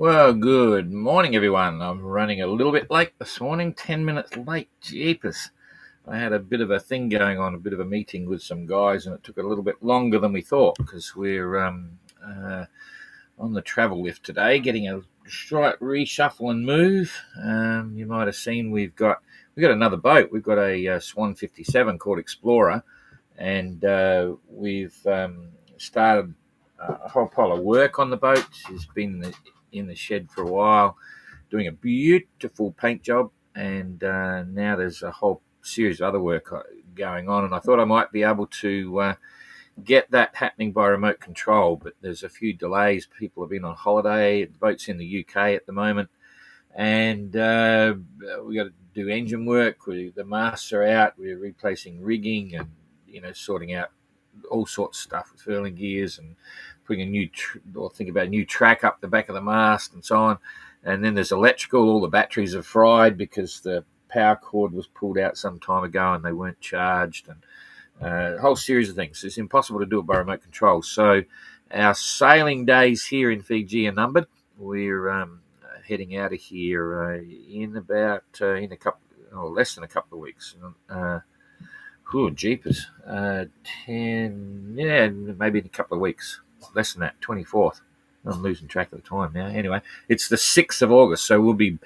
Well, good morning, everyone. I'm running a little bit late this morning, 10 minutes late. Jeepers. I had a bit of a thing going on, a bit of a meeting with some guys, and it took a little bit longer than we thought because we're on the travel lift today, getting a slight reshuffle and move. You might have seen we've got another boat. We've got a Swan 57 called Explorer, and we've started a whole pile of work on the boat. She's been in the shed for a while, doing a beautiful paint job, and now there's a whole series of other work going on. And I thought I might be able to get that happening by remote control, but there's a few delays. People have been on holiday. The boat's in the UK at the moment, and we got to do engine work. The masts are out. We're replacing rigging and sorting out all sorts of stuff with furling gears and putting think about a new track up the back of the mast and so on. And then there's electrical. All the batteries are fried because the power cord was pulled out some time ago and they weren't charged, and a whole series of things. It's impossible to do it by remote control. So our sailing days here in Fiji are numbered. We're heading out of here in about in a couple, less than a couple of weeks. Jeepers. 10, yeah, maybe in a couple of weeks. Less than that, 24th. I'm losing track of the time now. Anyway, it's the 6th of August, so we'll be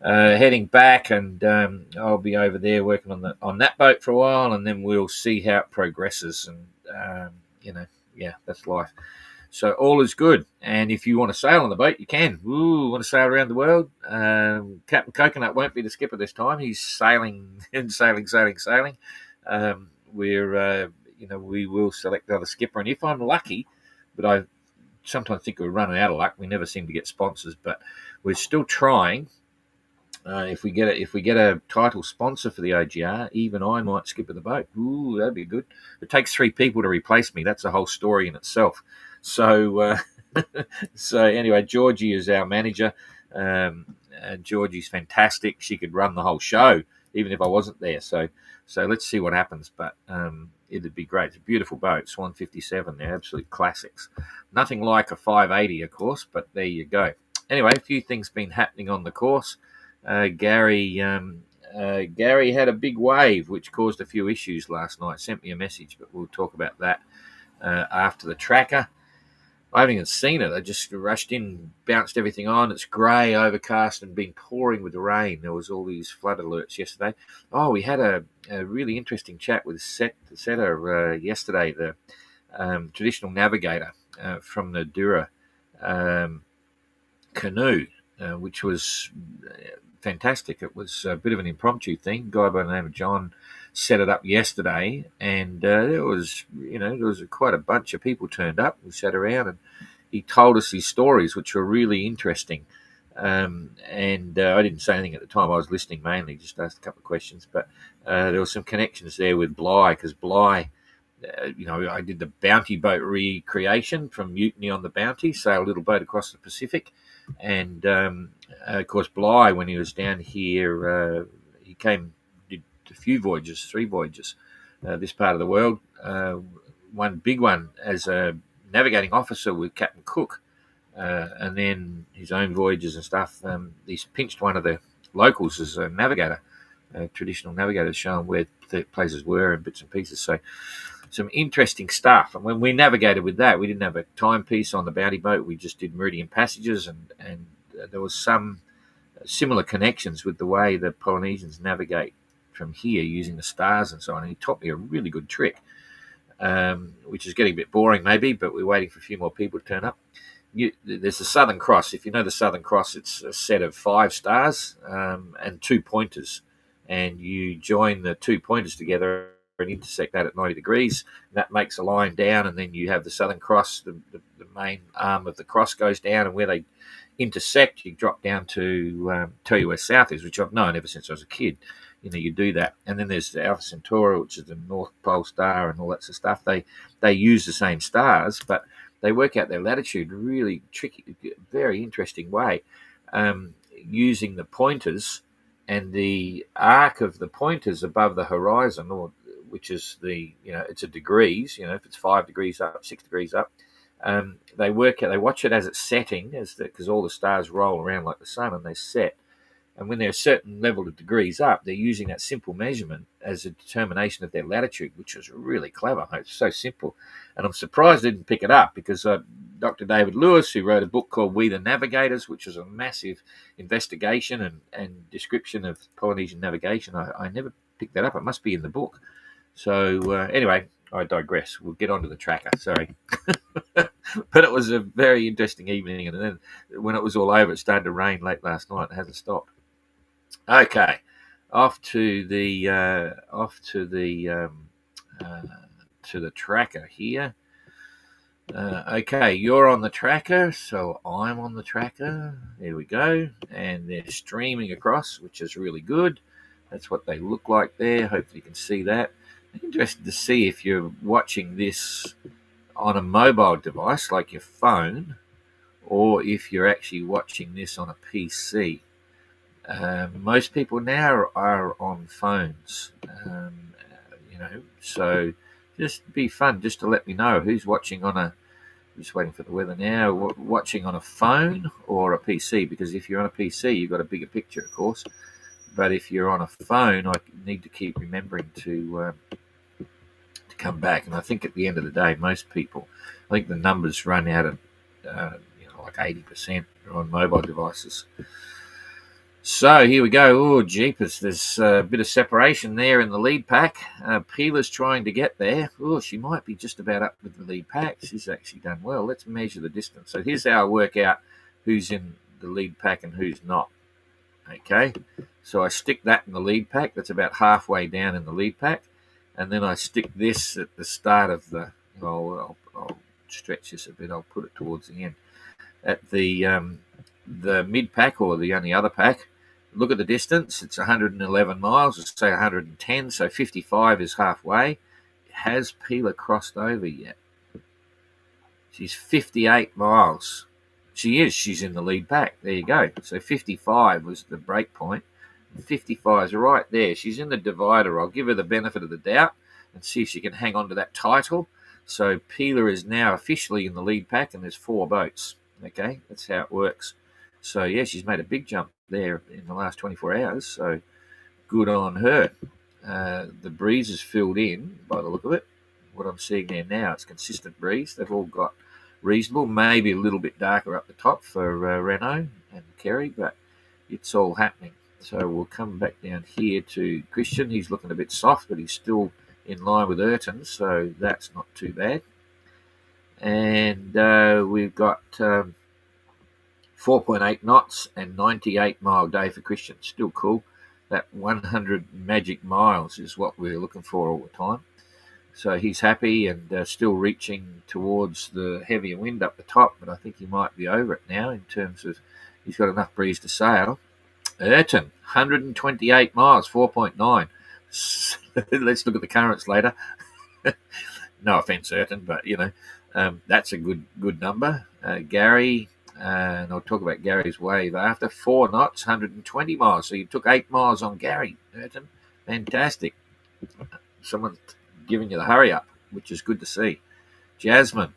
heading back, and I'll be over there working on that boat for a while, and then we'll see how it progresses. And, that's life. So all is good. And if you want to sail on the boat, you can. Want to sail around the world? Captain Coconut won't be the skipper this time. He's sailing and sailing. We will select another skipper, and if I'm lucky, but I sometimes think we're running out of luck. We never seem to get sponsors, but we're still trying. If we get a title sponsor for the OGR, even I might skip the boat. That'd be good. It takes 3 people to replace me. That's a whole story in itself. So, so anyway, Georgie is our manager. Georgie's fantastic. She could run the whole show, even if I wasn't there. So let's see what happens. But it'd be great. It's a beautiful boat, Swan 57. They're absolute classics. Nothing like a 580, of course, but there you go. Anyway, a few things been happening on the course. Gary had a big wave which caused a few issues last night. Sent me a message, but we'll talk about that after the tracker. I haven't even seen it. I just rushed in, bounced everything on. It's grey, overcast, and been pouring with the rain. There was all these flood alerts yesterday. We had a really interesting chat with Seta yesterday, the traditional navigator from the Dura canoe, which was fantastic. It was a bit of an impromptu thing. A guy by the name of John set it up yesterday, and there was quite a bunch of people turned up. We sat around, and he told us his stories, which were really interesting. And I didn't say anything at the time. I was listening mainly, just asked a couple of questions. But there were some connections there with Bligh, because Bligh, I did the Bounty boat recreation from Mutiny on the Bounty, sailed a little boat across the Pacific. And, of course, Bligh, when he was down here, he did a few voyages, 3 voyages, this part of the world. One big one as a navigating officer with Captain Cook, and then his own voyages and stuff. He's pinched one of the locals as a navigator, a traditional navigator, showing where the places were and bits and pieces. So some interesting stuff. And when we navigated with that, we didn't have a timepiece on the Bounty boat. We just did meridian passages, and there was some similar connections with the way the Polynesians navigate from here using the stars and so on. And he taught me a really good trick, which is getting a bit boring maybe, but we're waiting for a few more people to turn up. There's the Southern Cross. If you know the Southern Cross, it's a set of 5 stars and 2 pointers, and you join the 2 pointers together and intersect that at 90 degrees. That makes a line down, and then you have the Southern Cross. The main arm of the cross goes down, and where they intersect, you drop down to tell you where south is, which I've known ever since I was a kid. You do that. And then there's the Alpha Centauri, which is the North Pole Star, and all that sort of stuff. They use the same stars, but they work out their latitude in a really tricky, very interesting way, using the pointers and the arc of the pointers above the horizon, which is it's a degrees. If it's 5 degrees up, 6 degrees up, They watch it as it's setting, because all the stars roll around like the sun and they set. And when they're a certain level of degrees up, they're using that simple measurement as a determination of their latitude, which is really clever. It's so simple. And I'm surprised I didn't pick it up, because Dr. David Lewis, who wrote a book called We the Navigators, which was a massive investigation and description of Polynesian navigation, I never picked that up. It must be in the book. So anyway, I digress. We'll get on to the tracker. Sorry. But it was a very interesting evening. And then when it was all over, it started to rain late last night. It hasn't stopped. Okay, off to the tracker here. Okay, you're on the tracker, so I'm on the tracker. There we go, and they're streaming across, which is really good. That's what they look like there. Hopefully, you can see that. I'm interested to see if you're watching this on a mobile device like your phone, or if you're actually watching this on a PC. Most people now are on phones, so just be fun just to let me know who's watching on a, just waiting for the weather now, watching on a phone or a PC, because if you're on a PC, you've got a bigger picture, of course, but if you're on a phone, I need to keep remembering to come back. And I think at the end of the day, most people, I think the numbers run out of, like 80% are on mobile devices. So here we go. Oh, jeepers. There's a bit of separation there in the lead pack. Pila's trying to get there. Oh, she might be just about up with the lead pack. She's actually done well. Let's measure the distance. So here's how I work out who's in the lead pack and who's not. Okay. So I stick that in the lead pack. That's about halfway down in the lead pack. And then I stick this at the start of the... I'll stretch this a bit. I'll put it towards the end. At the mid pack, or the only other pack. Look at the distance. It's 111 miles. Let's say 110, so 55 is halfway. Has Pila crossed over yet? She's 58 miles. She is. She's in the lead pack. There you go. So 55 was the break point. 55 is right there. She's in the divider. I'll give her the benefit of the doubt and see if she can hang on to that title. So Pila is now officially in the lead pack, and there's 4 boats. Okay, that's how it works. So, yeah, she's made a big jump there in the last 24 hours, so good on her. The breeze is filled in by the look of it. What I'm seeing there now, it's consistent breeze. They've all got reasonable, maybe a little bit darker up the top for Renault and Kerry, but it's all happening. So we'll come back down here to Christian. He's looking a bit soft, but he's still in line with Ayrton, so that's not too bad. And we've got 4.8 knots and 98-mile day for Christian. Still cool. That 100 magic miles is what we're looking for all the time. So he's happy and still reaching towards the heavier wind up the top, but I think he might be over it now in terms of he's got enough breeze to sail. Ayrton, 128 miles, 4.9. Let's look at the currents later. No offence, Ayrton, but, that's a good number. Gary... and I'll talk about Gary's wave after. 4 knots, 120 miles. So you took 8 miles on Gary, Ayrton. Fantastic. Someone's giving you the hurry up, which is good to see. Jasmine,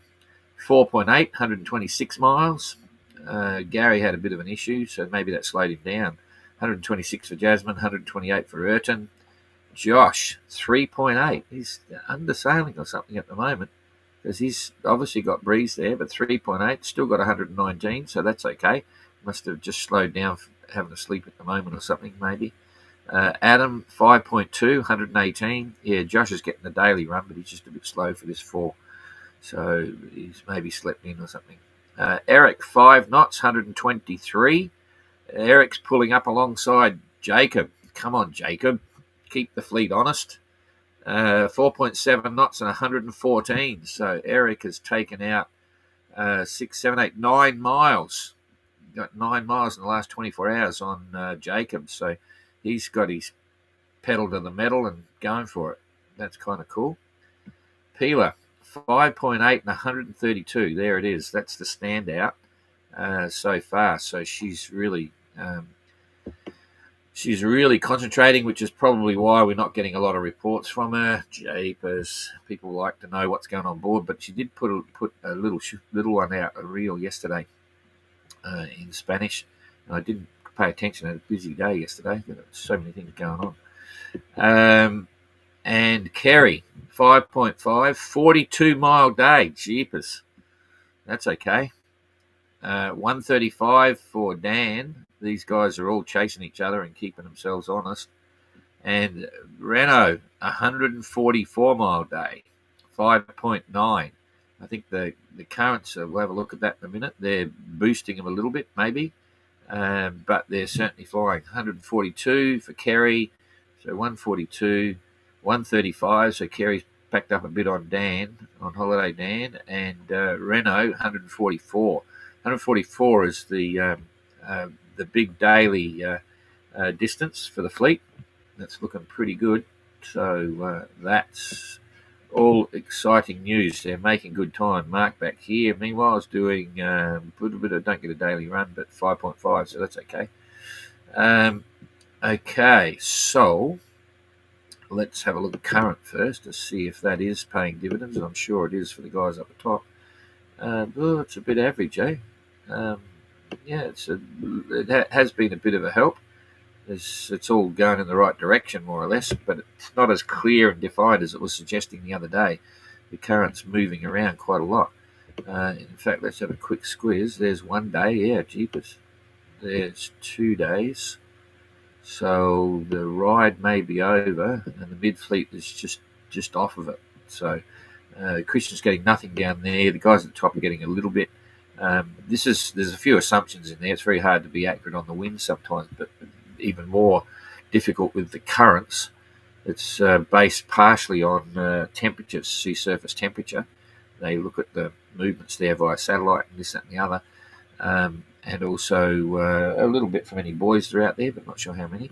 4.8, 126 miles. Gary had a bit of an issue, so maybe that slowed him down. 126 for Jasmine, 128 for Ayrton. Josh, 3.8. He's undersailing or something at the moment, because he's obviously got breeze there, but 3.8, still got 119, so that's okay. Must have just slowed down, having a sleep at the moment or something, maybe. Adam, 5.2, 118. Yeah, Josh is getting the daily run, but he's just a bit slow for this fall, so he's maybe slept in or something. Eric, 5 knots, 123. Eric's pulling up alongside Jacob. Come on, Jacob. Keep the fleet honest. 4.7 knots and 114. So Eric has taken out 6, 7, 8, 9 miles. Got 9 miles in the last 24 hours on Jacob. So he's got his pedal to the metal and going for it. That's kind of cool. Pila, 5.8 and 132. There it is. That's the standout so far. So she's really she's really concentrating, which is probably why we're not getting a lot of reports from her. Jeepers, people like to know what's going on board, but she did put a little one out, a reel yesterday in Spanish. And I didn't pay attention. I had a busy day yesterday. There were so many things going on. And Kerry, 5.5, 42-mile day. Jeepers. That's okay. 135 for Dan. These guys are all chasing each other and keeping themselves honest. And Renault, 144-mile day, 5.9. I think the currents, we'll have a look at that in a minute. They're boosting them a little bit, maybe. But they're certainly flying. 142 for Kerry. So 142, 135. So Kerry's packed up a bit on Dan, on Holiday Dan. And Renault, 144. 144 is the big daily distance for the fleet. That's looking pretty good. So that's all exciting news. They're making good time. Mark back here. Meanwhile, I was doing a little bit of, don't get a daily run, but 5.5, so that's okay. Okay, so let's have a look at current first to see if that is paying dividends, and I'm sure it is for the guys up the top. It's a bit average, eh? Yeah, it has been a bit of a help. It's all going in the right direction, more or less, but it's not as clear and defined as it was suggesting the other day. The current's moving around quite a lot. In fact, let's have a quick squeeze. There's 1 day, yeah, jeepers. There's 2 days. So the ride may be over, and the mid-fleet is just off of it. So Christian's getting nothing down there. The guys at the top are getting a little bit. There's a few assumptions in there. It's very hard to be accurate on the wind sometimes, but even more difficult with the currents. It's based partially on temperature, sea surface temperature. They look at the movements there via satellite and this, that, and the other, and also a little bit from any buoys that are out there, but not sure how many.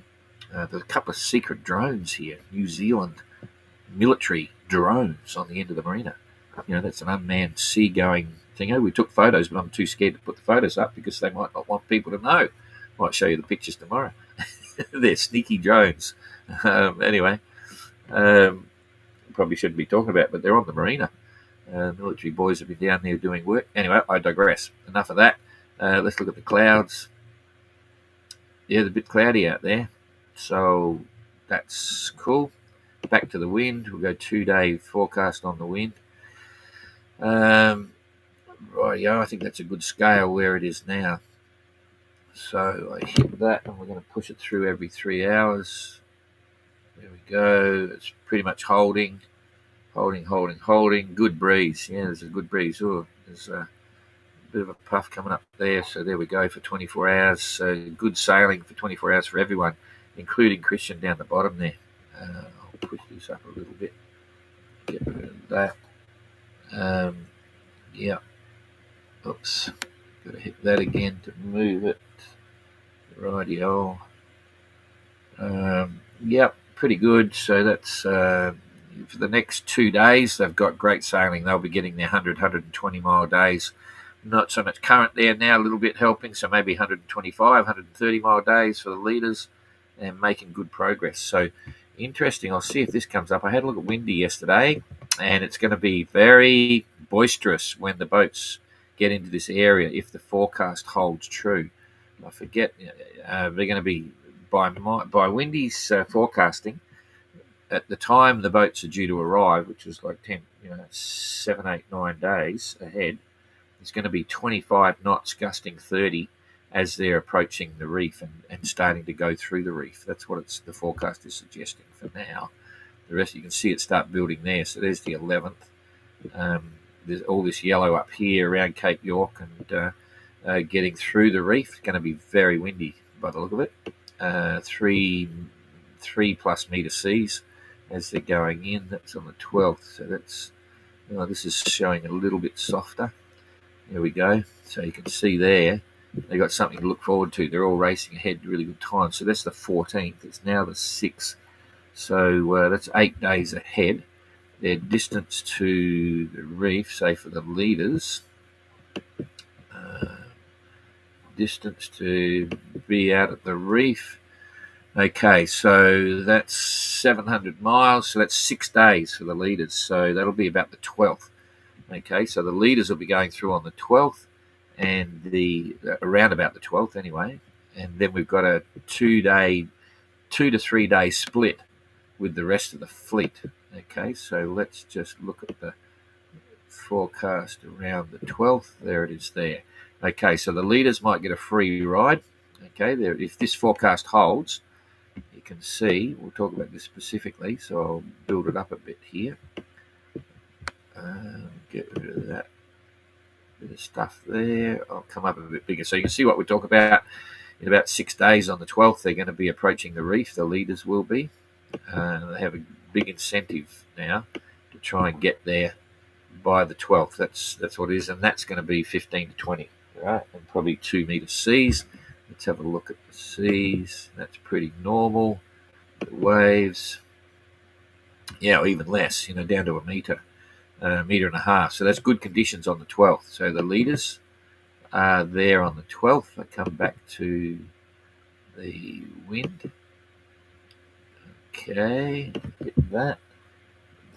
There's a couple of secret drones here, New Zealand military drones on the end of the marina. That's an unmanned seagoing thing. We took photos, but I'm too scared to put the photos up because they might not want people to know. Might show you the pictures tomorrow. They're sneaky drones. Anyway, probably shouldn't be talking about it, but they're on the marina. Military boys have been down there doing work. Anyway, I digress. Enough of that. Let's look at the clouds. Yeah, it's a bit cloudy out there. So that's cool. Back to the wind. We'll go 2-day forecast on the wind. Rightio, I think that's a good scale where it is now. So I hit that, and we're going to push it through every 3 hours. There we go. It's pretty much holding. Good breeze. Yeah, there's a good breeze. Oh, there's a bit of a puff coming up there. So there we go for 24 hours. So good sailing for 24 hours for everyone, including Christian down the bottom there. I'll push this up a little bit. Get rid of that. Yeah. Oops. Got to hit that again to move it. Rightio. Yep, pretty good. So that's for the next 2 days. They've got great sailing. They'll be getting their 120-mile days. Not so much current there now, a little bit helping. So maybe 125, 130-mile days for the leaders, and making good progress. So interesting. I'll see if this comes up. I had a look at Windy yesterday, and it's going to be very boisterous when the boats get into this area if the forecast holds true. I forget, they're going to be, by Windy's forecasting, at the time the boats are due to arrive, which is like 7, 8, 9 days ahead, it's going to be 25 knots gusting 30 as they're approaching the reef and starting to go through the reef. That's what the forecast is suggesting for now. The rest, you can see it start building there. So there's the 11th. There's all this yellow up here around Cape York and getting through the reef. It's going to be very windy by the look of it. 3+ metre seas as they're going in. That's on the 12th. So that's, this is showing a little bit softer. There we go. So you can see there, they've got something to look forward to. They're all racing ahead, really good time. So that's the 14th. It's now the 6th. So that's 8 days ahead. Their distance to the reef, say for the leaders, distance to be out at the reef Okay, so that's 700 miles. So that's 6 days for the leaders. So that'll be about the 12th. Okay, so the leaders will be going through on the 12th, and around about the 12th anyway. And then we've got a 2 to 3 day split with the rest of the fleet. Okay, so let's just look at the forecast around the 12th. There it is there. Okay, so the leaders might get a free ride. Okay, there, if this forecast holds, you can see, we'll talk about this specifically, so I'll build it up a bit here. Get rid of that bit of stuff there. I'll come up a bit bigger so you can see what we talk about. In about 6 days on the 12th, they're going to be approaching the reef, the leaders will be. They have a big incentive now to try and get there by the 12th. That's what it is, and that's going to be 15 to 20, right? And probably 2 meter seas. Let's have a look at the seas. That's pretty normal. The waves, yeah, even less, down to a meter and a half. So that's good conditions on the 12th. So the leaders are there on the 12th. I come back to the wind. Okay, hit that.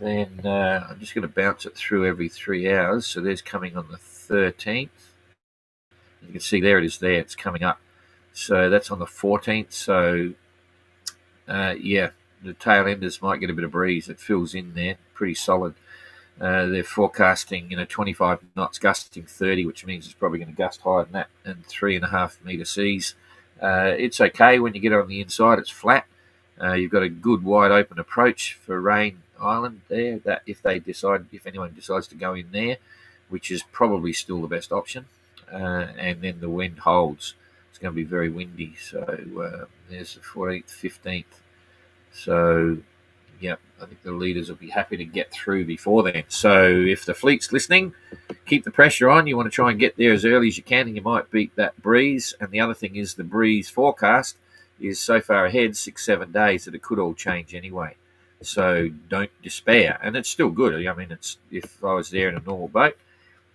Then I'm just going to bounce it through every 3 hours. So there's coming on the 13th. You can see there it is there. It's coming up. So that's on the 14th. So, yeah, the tail enders might get a bit of breeze. It fills in there pretty solid. They're forecasting, 25 knots, gusting 30, which means it's probably going to gust higher than that, and 3.5 meter seas. It's okay when you get on the inside. It's flat. You've got a good wide open approach for Rain Island there. That if anyone decides to go in there, which is probably still the best option, and then the wind holds. It's going to be very windy. So there's the 14th, 15th. So, yeah, I think the leaders will be happy to get through before then. So if the fleet's listening, keep the pressure on. You want to try and get there as early as you can, and you might beat that breeze. And the other thing is the breeze forecast is so far ahead, 6-7 days, that it could all change anyway. So don't despair. And it's still good. I mean, if I was there in a normal boat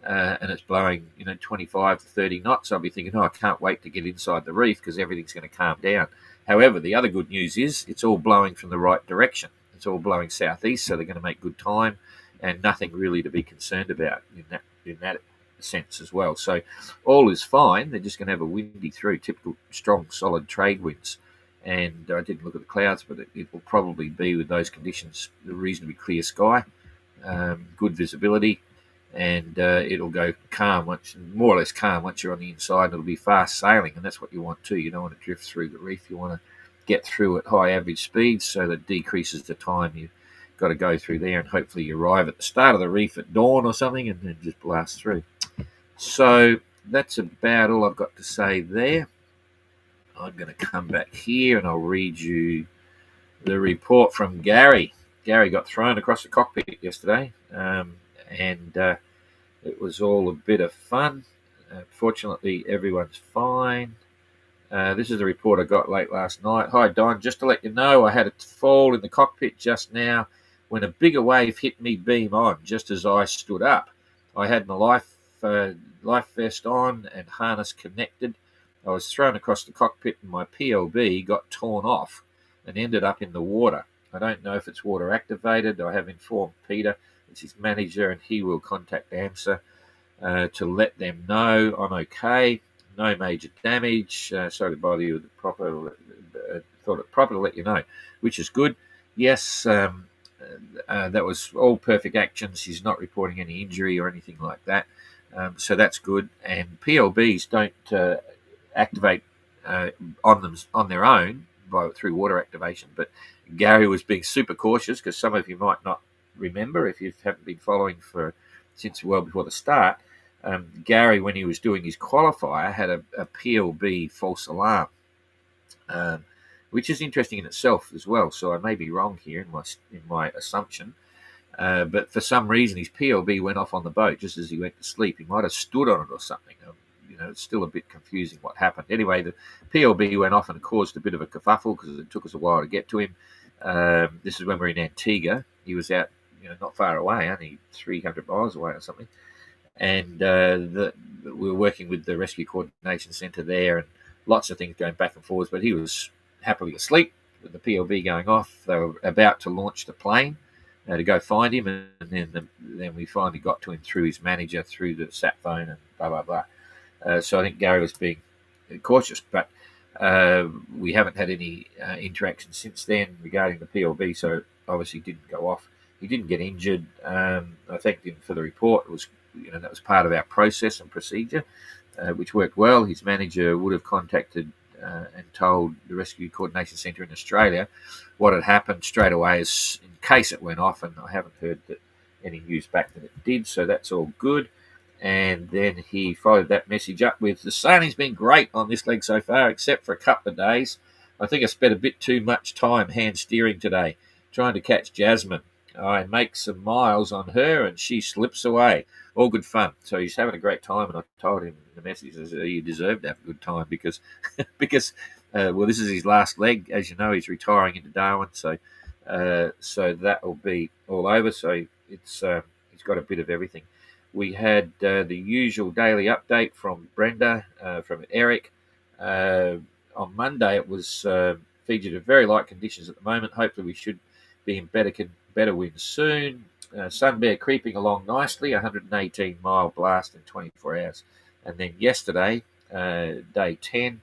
and it's blowing, 25 to 30 knots, I'll be thinking, I can't wait to get inside the reef because everything's going to calm down. However, the other good news is it's all blowing from the right direction. It's all blowing southeast, so they're going to make good time, and nothing really to be concerned about in that sense as well. So all is fine. They're just going to have a windy through, typical strong, solid trade winds. And I didn't look at the clouds, but it will probably be with those conditions, a reasonably clear sky, good visibility, and it'll go calm, more or less calm once you're on the inside. And it'll be fast sailing, and that's what you want too. You don't want to drift through the reef. You want to get through at high average speeds, so that decreases the time you've got to go through there, and hopefully you arrive at the start of the reef at dawn or something and then just blast through. So that's about all I've got to say there. I'm going to come back here and I'll read you the report from Gary. Gary got thrown across the cockpit yesterday, and it was all a bit of fun. Fortunately, everyone's fine. This is the report I got late last night. Hi, Don. Just to let you know, I had a fall in the cockpit just now when a bigger wave hit me beam on, just as I stood up. I had my life vest on and harness connected. I was thrown across the cockpit and my PLB got torn off and ended up in the water. I don't know if it's water activated. I have informed Peter, it's his manager, and he will contact AMSA to let them know I'm okay. No major damage. Sorry to bother you with the proper. Thought it proper to let you know, which is good. Yes, that was all perfect actions. He's not reporting any injury or anything like that, so that's good. And PLBs don't activate on their own through water activation. But Gary was being super cautious because some of you might not remember if you haven't been following since well before the start. Gary, when he was doing his qualifier, had a PLB false alarm, which is interesting in itself as well. So I may be wrong here in my assumption, but for some reason his PLB went off on the boat just as he went to sleep. He might have stood on it or something. It's still a bit confusing what happened. Anyway, the PLB went off and caused a bit of a kerfuffle because it took us a while to get to him. This is when we're in Antigua. He was out, not far away, only 300 miles away or something. And we were working with the Rescue Coordination Centre there, and lots of things going back and forwards. But he was happily asleep with the PLB going off. They were about to launch the plane to go find him, and then we finally got to him through his manager, through the sat phone, and blah blah blah. So I think Gary was being cautious, but we haven't had any interaction since then regarding the PLB. So it obviously didn't go off. He didn't get injured. I thanked him for the report. It was, that was part of our process and procedure, which worked well. His manager would have contacted and told the Rescue Coordination Centre in Australia what had happened straight away, as in case it went off, and I haven't heard any news back that it did, so that's all good. And then he followed that message up with, the sailing's been great on this leg so far, except for a couple of days. I think I spent a bit too much time hand steering today, trying to catch Jasmine. I make some miles on her and she slips away. All good fun. So he's having a great time, and I told him in the message that you deserve to have a good time because this is his last leg. As you know, he's retiring into Darwin, so that will be all over. So he's got a bit of everything. We had the usual daily update from Brenda, from Eric. On Monday, it was Fiji to very light conditions at the moment. Hopefully, we should be in better winds soon. Sun Bear creeping along nicely, 118-mile blast in 24 hours. And then yesterday, day 10,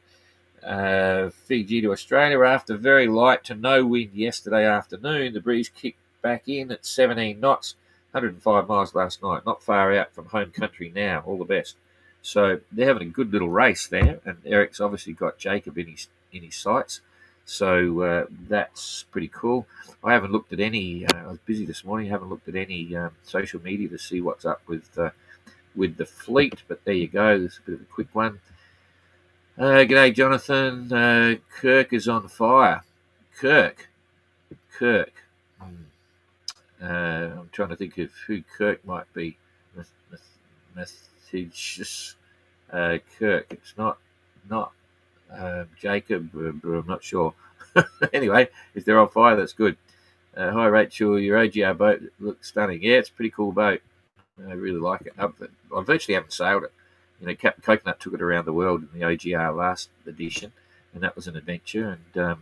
Fiji to Australia, after very light to no wind yesterday afternoon, the breeze kicked back in at 17 knots, 105 miles last night, not far out from home country now. All the best. So they're having a good little race there, and Eric's obviously got Jacob in his sights. So that's pretty cool. I haven't looked at any. I was busy this morning. I haven't looked at any social media to see what's up with the fleet. But there you go. This is a bit of a quick one. G'day, Jonathan. Kirk is on fire. Kirk. I'm trying to think of who Kirk might be. Messages. Kirk. It's not Jacob, but I'm not sure. Anyway, if they're on fire, that's good. Hi, Rachel. Your OGR boat looks stunning. Yeah, it's a pretty cool boat. I really like it. I virtually haven't sailed it. Captain Coconut took it around the world in the OGR last edition, and that was an adventure. And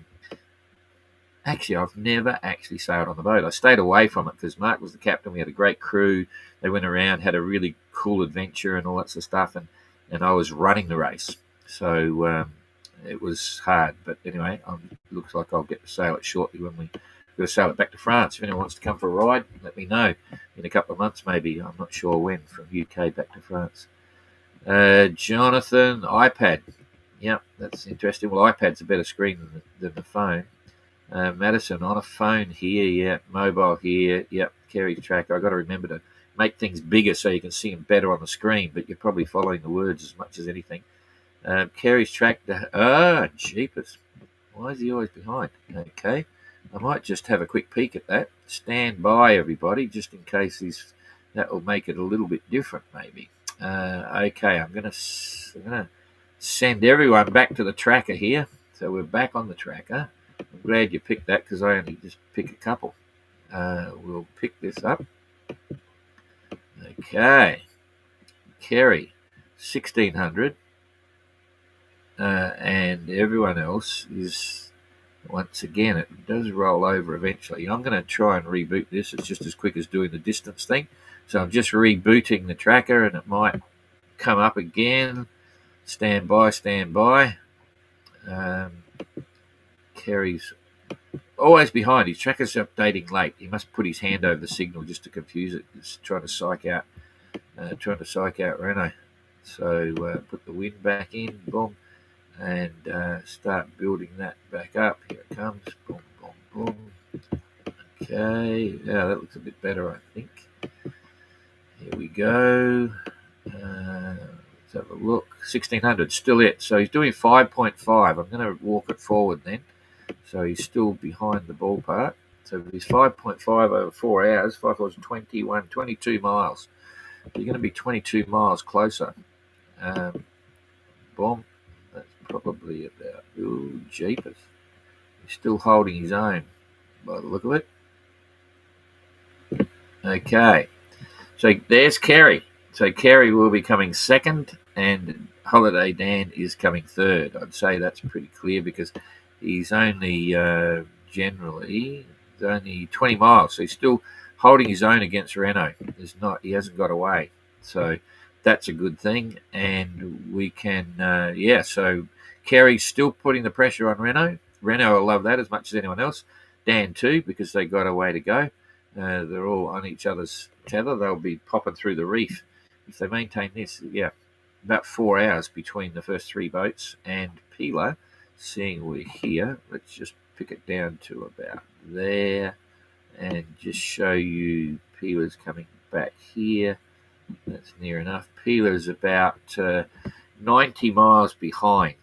actually, I've never actually sailed on the boat. I stayed away from it because Mark was the captain. We had a great crew. They went around, had a really cool adventure and all that sort of stuff, and I was running the race. So it was hard, but anyway, looks like I'll get to sail it shortly when we go to sail it back to France. If anyone wants to come for a ride, let me know. In a couple of months, maybe. I'm not sure when, from UK back to France. Jonathan, iPad. Yeah, that's interesting. Well, iPad's a better screen than the phone. Madison, on a phone here. Yeah, mobile here. Yep, Kerry's track. I've got to remember to make things bigger so you can see them better on the screen, but you're probably following the words as much as anything. Kerry's track. Jeepers. Why is he always behind? Okay. I might just have a quick peek at that. Stand by, everybody, just in case that will make it a little bit different, maybe. Okay, I'm gonna send everyone back to the tracker here. So we're back on the tracker. I'm glad you picked that because I only just pick a couple. We'll pick this up. Okay. Kerry, 1600. And everyone else is, once again, it does roll over eventually. I'm going to try and reboot this. It's just as quick as doing the distance thing. So I'm just rebooting the tracker and it might come up again. Stand by. Kerry's always behind. His tracker's updating late. He must put his hand over the signal just to confuse it. He's trying to psych out Renault. So put the wind back in. Boom. And start building that back up. Here it comes. Boom, boom, boom. Okay. Yeah, that looks a bit better, I think. Here we go. Let's have a look. 1600, still it. So he's doing 5.5. I'm going to walk it forward then. So he's still behind the ballpark. So he's 5.5 over 4 hours. 5 hours 21, 22 miles. You're going to be 22 miles closer. Boom. That's probably about, ooh, jeepers. He's still holding his own by the look of it. Okay. So there's Kerry. So Kerry will be coming second and Holiday Dan is coming third. I'd say that's pretty clear because He's only generally only 20 miles, so he's still holding his own against Renault. He hasn't got away, so that's a good thing. And we can, So Kerry's still putting the pressure on Renault. Renault will love that as much as anyone else. Dan too, because they got a way to go. They're all on each other's tether. They'll be popping through the reef if they maintain this. Yeah, about 4 hours between the first three boats. And Pila, seeing we're here, let's just pick it down to about there and just show you Pila's coming back here. That's near enough. Pila's about 90 miles behind.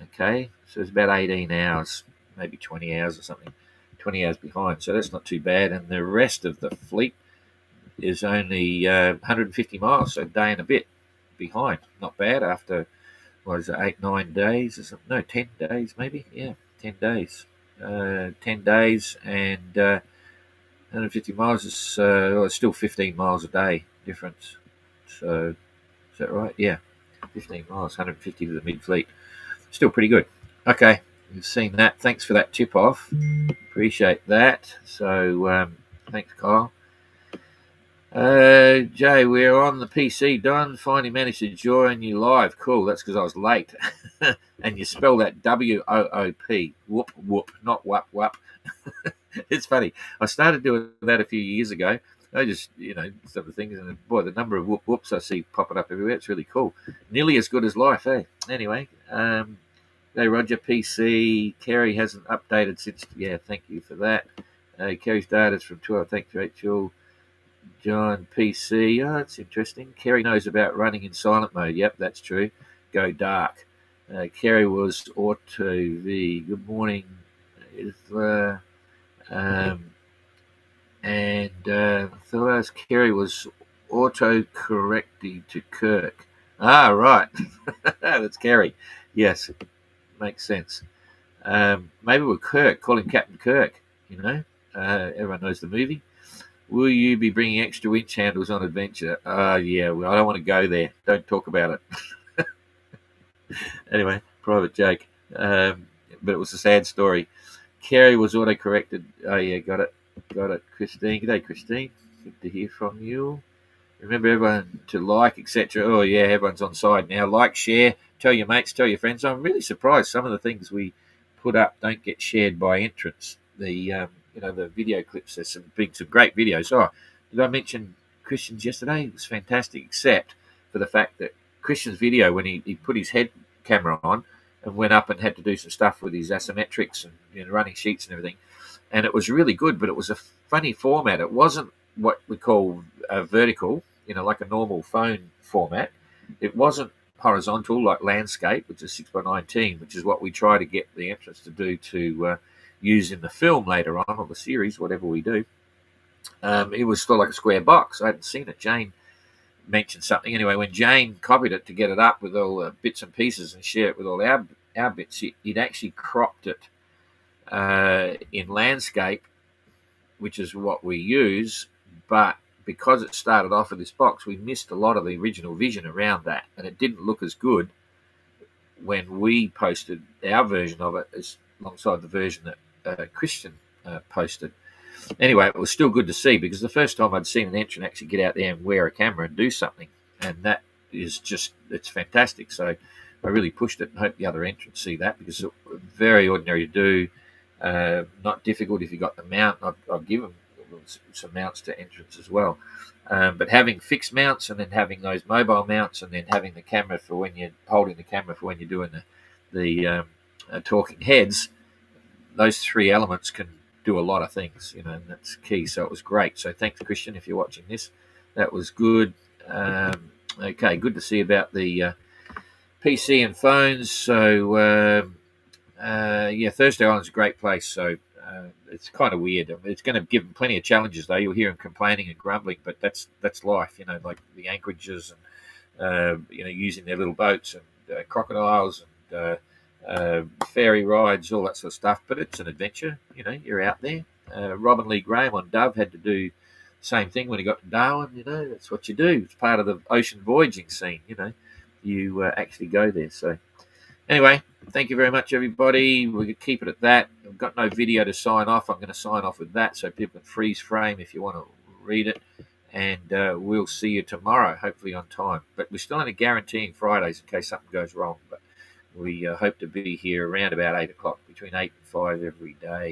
Okay, so it's about 18 hours, maybe 20 hours or something. 20 hours behind, so that's not too bad. And the rest of the fleet is only 150 miles, so a day and a bit behind. Not bad after, what is it, 8-9 days or something? No, 10 days maybe. Yeah, 10 days. 10 days and 150 miles is it's still 15 miles a day difference. So is that right? Yeah, 15 miles, 150 to the mid fleet. Still pretty good. Okay, you've seen that. Thanks for that tip off. Appreciate that. So thanks, Kyle. Jay, we're on the PC. Don finally managed to join you live. Cool. That's because I was late. And you spell that WOOP. Whoop, whoop, not whoop, whoop. It's funny. I started doing that a few years ago. I just, some of the things, and boy, the number of whoop whoops I see popping up everywhere, it's really cool. Nearly as good as life, eh? Anyway, hey, Roger, PC. Kerry hasn't updated since, thank you for that. Kerry's data is from 12, thanks, Rachel. John, PC. Oh, that's interesting. Kerry knows about running in silent mode. Yep, that's true. Go dark. Kerry was auto V. Good morning. I thought Kerry was auto correcting to Kirk. Ah, right. That's Kerry. Yes, makes sense. Maybe we're Kirk, call him Captain Kirk. Everyone knows the movie. Will you be bringing extra winch handles on adventure? Yeah, well, I don't want to go there. Don't talk about it. Anyway, private joke. But it was a sad story. Kerry was auto-corrected. Oh, yeah, got it. Christine. G'day, Christine. Good to hear from you. Remember everyone to like, etc. Oh, yeah, everyone's on side now. Like, share, tell your mates, tell your friends. I'm really surprised some of the things we put up don't get shared by entrants. The video clips. There's some great videos. Oh, did I mention Christian's yesterday? It was fantastic, except for the fact that Christian's video, when he put his head camera on and went up and had to do some stuff with his asymmetrics and running sheets and everything, and it was really good, but it was a funny format. It wasn't what we call vertical, like a normal phone format. It wasn't horizontal like landscape, which is 6x19, which is what we try to get the entrants to do to use in the film later on, or the series, whatever we do. It was still like a square box. I hadn't seen it. Jane mentioned something. Anyway, when Jane copied it to get it up with all the bits and pieces and share it with all our bits, he'd actually cropped it in landscape, which is what we use, but because it started off with this box, we missed a lot of the original vision around that, and it didn't look as good when we posted our version of it as alongside the version that Christian posted. Anyway, it was still good to see, because the first time I'd seen an entrant actually get out there and wear a camera and do something, and that is it's fantastic. So I really pushed it and hope the other entrants see that, because it's very ordinary to do, not difficult if you got the mount. I've given some mounts to entrants as well, but having fixed mounts and then having those mobile mounts and then having the camera for when you're holding the camera for when you're doing the talking heads, those three elements can do a lot of things, and that's key. So it was great. So thanks, Christian, if you're watching this. That was good. Okay, good to see about the PC and phones. So Thursday Island's a great place. So it's kind of weird. It's going to give them plenty of challenges, though. You'll hear them complaining and grumbling, but that's life. Like the anchorages and using their little boats and crocodiles and ferry rides, all that sort of stuff. But it's an adventure. You're out there. Robin Lee Graham on Dove had to do the same thing when he got to Darwin. That's what you do. It's part of the ocean voyaging scene. You actually go there. So Anyway, thank you very much, everybody. We could keep it at that. I've got no video to sign off. I'm going to sign off with that so people can freeze frame if you want to read it. And we'll see you tomorrow, hopefully on time. But we're still only guaranteeing Fridays in case something goes wrong. But we hope to be here around about 8 o'clock, between 8 and 5 every day.